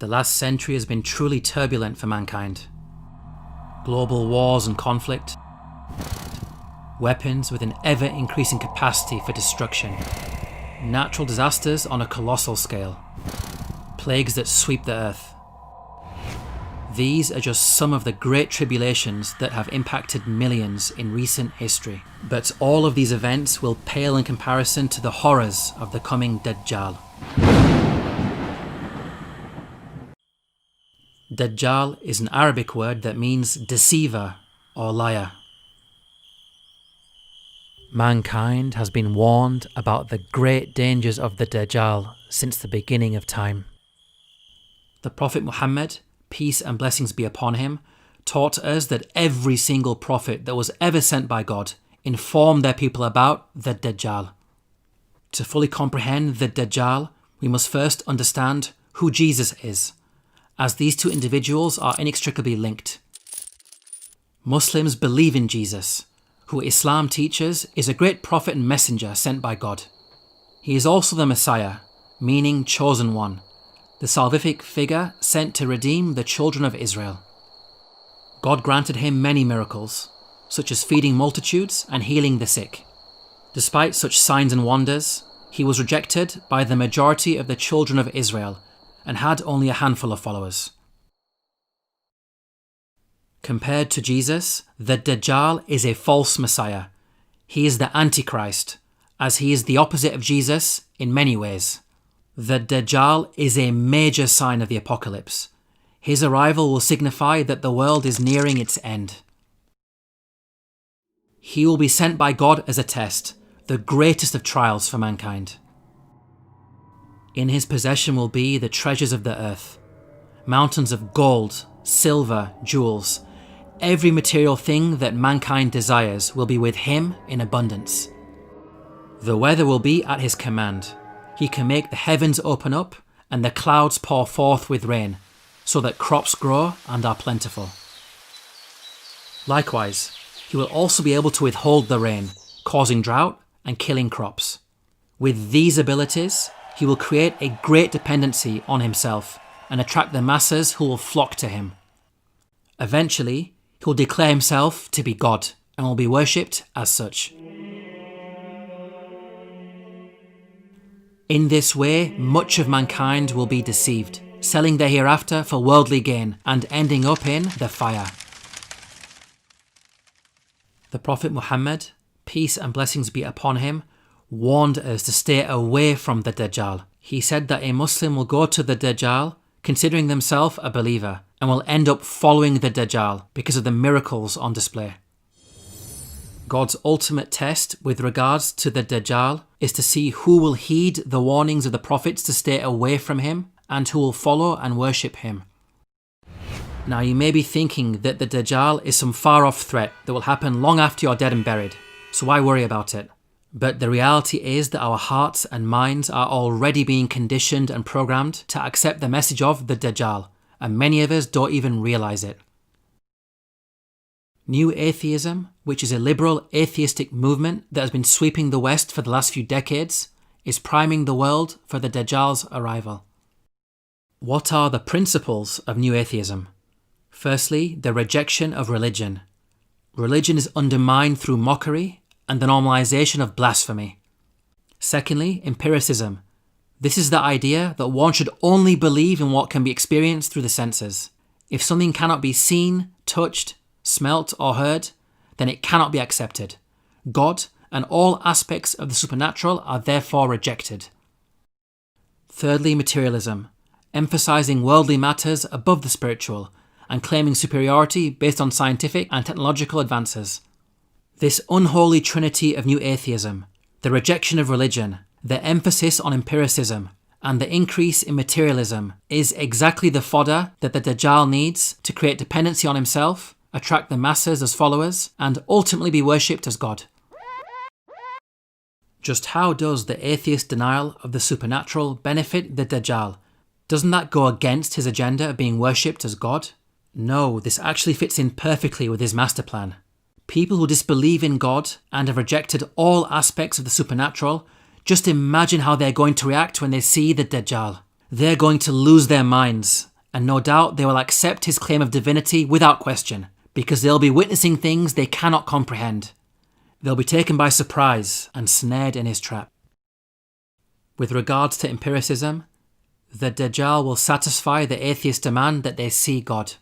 The last century has been truly turbulent for mankind. Global wars and conflict, weapons with an ever-increasing capacity for destruction, natural disasters on a colossal scale, plagues that sweep the earth. These are just some of the great tribulations that have impacted millions in recent history. But all of these events will pale in comparison to the horrors of the coming Dajjal. Dajjal is an Arabic word that means deceiver or liar. Mankind has been warned about the great dangers of the Dajjal since the beginning of time. The Prophet Muhammad, peace and blessings be upon him, taught us that every single prophet that was ever sent by God informed their people about the Dajjal. To fully comprehend the Dajjal, we must first understand who Jesus is, as these two individuals are inextricably linked. Muslims believe in Jesus, who Islam teaches is a great prophet and messenger sent by God. He is also the Messiah, meaning chosen one, the salvific figure sent to redeem the children of Israel. God granted him many miracles, such as feeding multitudes and healing the sick. Despite such signs and wonders, he was rejected by the majority of the children of Israel and had only a handful of followers. Compared to Jesus, the Dajjal is a false Messiah. He is the Antichrist, as he is the opposite of Jesus in many ways. The Dajjal is a major sign of the apocalypse. His arrival will signify that the world is nearing its end. He will be sent by God as a test, the greatest of trials for mankind. In his possession will be the treasures of the earth, mountains of gold, silver, jewels. Every material thing that mankind desires will be with him in abundance. The weather will be at his command. He can make the heavens open up and the clouds pour forth with rain, so that crops grow and are plentiful. Likewise, he will also be able to withhold the rain, causing drought and killing crops. With these abilities, he will create a great dependency on himself and attract the masses who will flock to him. Eventually, he will declare himself to be God and will be worshipped as such. In this way, much of mankind will be deceived, selling their hereafter for worldly gain and ending up in the fire. The Prophet Muhammad, peace and blessings be upon him, warned us to stay away from the Dajjal. He said that a Muslim will go to the Dajjal considering themselves a believer and will end up following the Dajjal because of the miracles on display. God's ultimate test with regards to the Dajjal is to see who will heed the warnings of the prophets to stay away from him and who will follow and worship him. Now you may be thinking that the Dajjal is some far-off threat that will happen long after you're dead and buried, so why worry about it? But the reality is that our hearts and minds are already being conditioned and programmed to accept the message of the Dajjal, and many of us don't even realise it. New Atheism, which is a liberal atheistic movement that has been sweeping the West for the last few decades, is priming the world for the Dajjal's arrival. What are the principles of New Atheism? Firstly, the rejection of religion. Religion is undermined through mockery and the normalization of blasphemy. Secondly, empiricism. This is the idea that one should only believe in what can be experienced through the senses. If something cannot be seen, touched, smelt or heard, then it cannot be accepted. God and all aspects of the supernatural are therefore rejected. Thirdly, materialism, emphasizing worldly matters above the spiritual and claiming superiority based on scientific and technological advances. This unholy trinity of New Atheism, the rejection of religion, the emphasis on empiricism, and the increase in materialism is exactly the fodder that the Dajjal needs to create dependency on himself, attract the masses as followers, and ultimately be worshipped as God. Just how does the atheist denial of the supernatural benefit the Dajjal? Doesn't that go against his agenda of being worshipped as God? No, this actually fits in perfectly with his master plan. People who disbelieve in God and have rejected all aspects of the supernatural, just imagine how they're going to react when they see the Dajjal. They're going to lose their minds And no doubt they will accept his claim of divinity without question, because they'll be witnessing things they cannot comprehend. They'll be taken by surprise and snared in his trap. With regards to empiricism, the Dajjal will satisfy the atheist demand that they see God.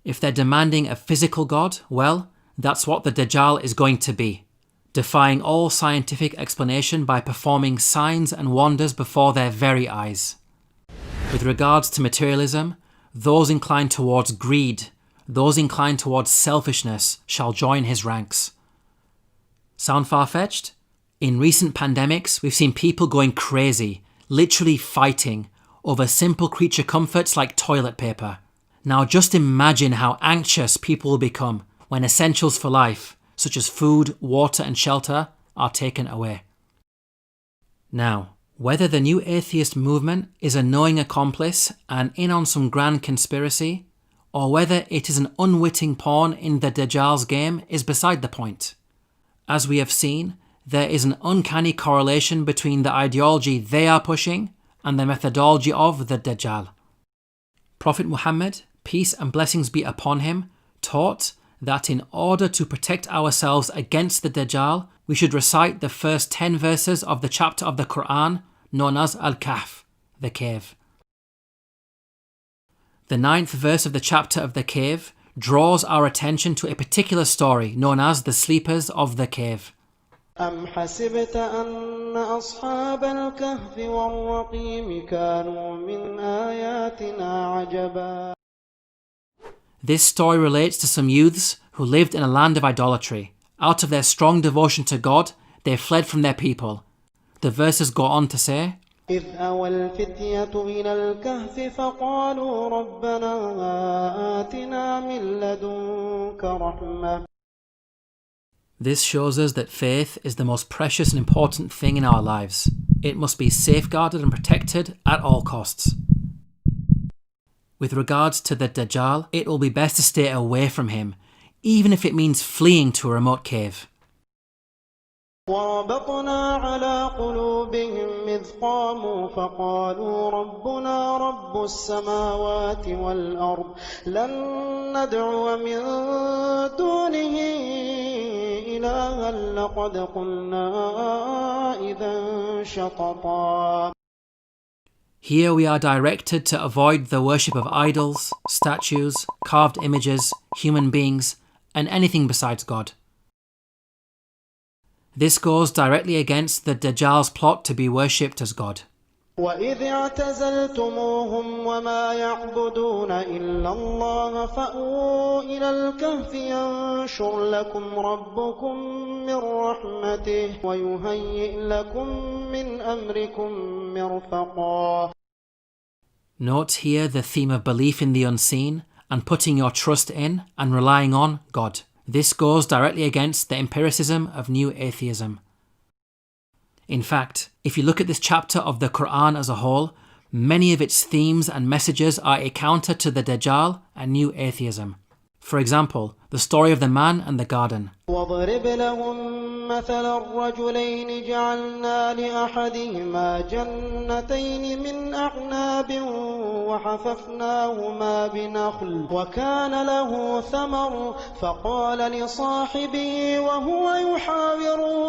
If they're demanding a physical God, well, that's what the Dajjal is going to be, defying all scientific explanation by performing signs and wonders before their very eyes. With regards to materialism, those inclined towards greed, those inclined towards selfishness shall join his ranks. Sound far-fetched? In recent pandemics, we've seen people going crazy, literally fighting, over simple creature comforts like toilet paper. Now just imagine how anxious people will become when essentials for life, such as food, water and shelter, are taken away. Now, whether the new atheist movement is a knowing accomplice and in on some grand conspiracy, or whether it is an unwitting pawn in the Dajjal's game is beside the point. As we have seen, there is an uncanny correlation between the ideology they are pushing and the methodology of the Dajjal. Prophet Muhammad, peace and blessings be upon him, taught that in order to protect ourselves against the Dajjal, we should recite the first 10 verses of the chapter of the Quran known as Al-Kahf, the cave. The 9th verse of the chapter of the cave draws our attention to a particular story known as the sleepers of the cave. أَمْ حَسِبْتَ أَنَّ أَصْحَابَ الْكَهْفِ وَالرَّقِيمِ كَانُوا مِنْ آيَاتِنَا عَجَبًا. This story relates to some youths who lived in a land of idolatry. Out of their strong devotion to God, they fled from their people. The verses go on to say, إِذْ أَوَى الْفِتْيَةُ إِلَى الْكَهْفِ فَقَالُوا رَبَّنَا آتِنَا مِن لَّدُنكَ رَحْمَةً. This shows us that faith is the most precious and important thing in our lives. It must be safeguarded and protected at all costs. With regards to the Dajjal, it will be best to stay away from him, even if it means fleeing to a remote cave. وَرَبَطْنَا عَلَى قُلُوبِهِمْ إِذْ قَامُوا فَقَالُوا رَبُّنَا رَبُّ السَّمَاوَاتِ وَالْأَرْضِ لَن نَّدْعُوَ مِن دُونِهِ إِلَٰهًا لَّقَدْ قُلْنَا إِذًا شَطَطًا. Here we are directed to avoid the worship of idols, statues, carved images, human beings, and anything besides God. This goes directly against the Dajjal's plot to be worshipped as God. وَإِذِ اعْتَزَلْتُمُوهُمْ وَمَا يَعْبُدُونَ إِلَّا اللَّهَ فَأْوُوا إِلَى الْكَهْفِ يَنشُرْ لَكُمْ رَبُّكُم مِّن رَّحْمَتِهِ وَيُهَيِّئْ لَكُم مِّنْ أَمْرِكُم مِّرْفَقًا. Note here the theme of belief in the unseen and putting your trust in and relying on God. This goes directly against the empiricism of new atheism. In fact, if you look at this chapter of the Quran as a whole, many of its themes and messages are a counter to the Dajjal and new atheism. For example, the story of the man and the garden. وَاضْرِبْ لَهُم مَّثَلَ الرَّجُلَيْنِ جَعَلْنَا لِأَحَدِهِمَا جَنَّتَيْنِ مِنْ أَعْنَابٍ وَحَفَفْنَاهُمَا بِنَخْلٍ وَكَانَ لَهُ ثَمَرٌ فَقَالَ لِصَاحِبِهِ وَهُوَ يُحَاوِرُهُ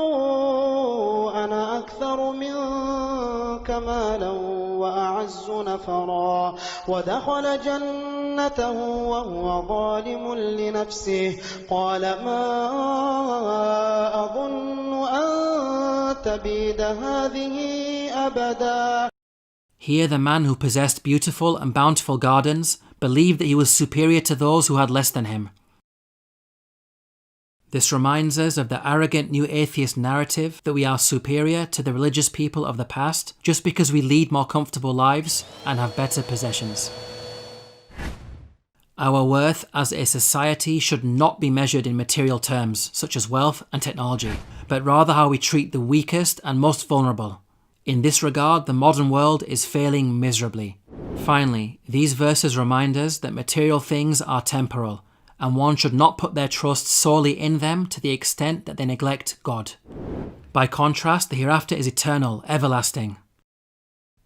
أَنَا أَكْثَرُ مِنكَ مَالًا وَأَعَزُّ نَفَرًا وَدَخَلَ جَنَّتَهُ وَهُوَ ظَالِمٌ لِنَفْسِهِ قَالَ مَا أَظُنُّ أَن تَبِيدَ هَٰذِهِ أَبَدًا. Here the man who possessed beautiful and bountiful gardens believed that he was superior to those who had less than him. This reminds us of the arrogant new atheist narrative that we are superior to the religious people of the past just because we lead more comfortable lives and have better possessions. Our worth as a society should not be measured in material terms, such as wealth and technology, but rather how we treat the weakest and most vulnerable. In this regard, the modern world is failing miserably. Finally, these verses remind us that material things are temporal, and one should not put their trust solely in them to the extent that they neglect God. By contrast, the hereafter is eternal, everlasting.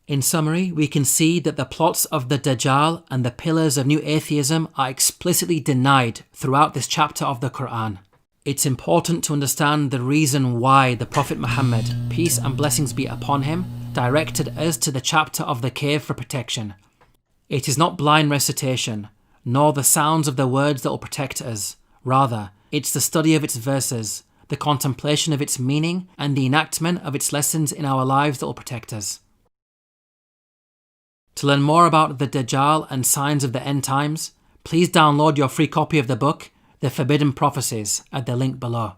In summary, we can see that the plots of the Dajjal and the pillars of new atheism are explicitly denied throughout this chapter of the Quran. It's important to understand the reason why the Prophet Muhammad, peace and blessings be upon him, directed us to the chapter of the cave for protection. It is not blind recitation, nor the sounds of the words that will protect us. Rather, it's the study of its verses, the contemplation of its meaning, and the enactment of its lessons in our lives that will protect us. To learn more about the Dajjal and signs of the end times, please download your free copy of the book, The Forbidden Prophecies, at the link below.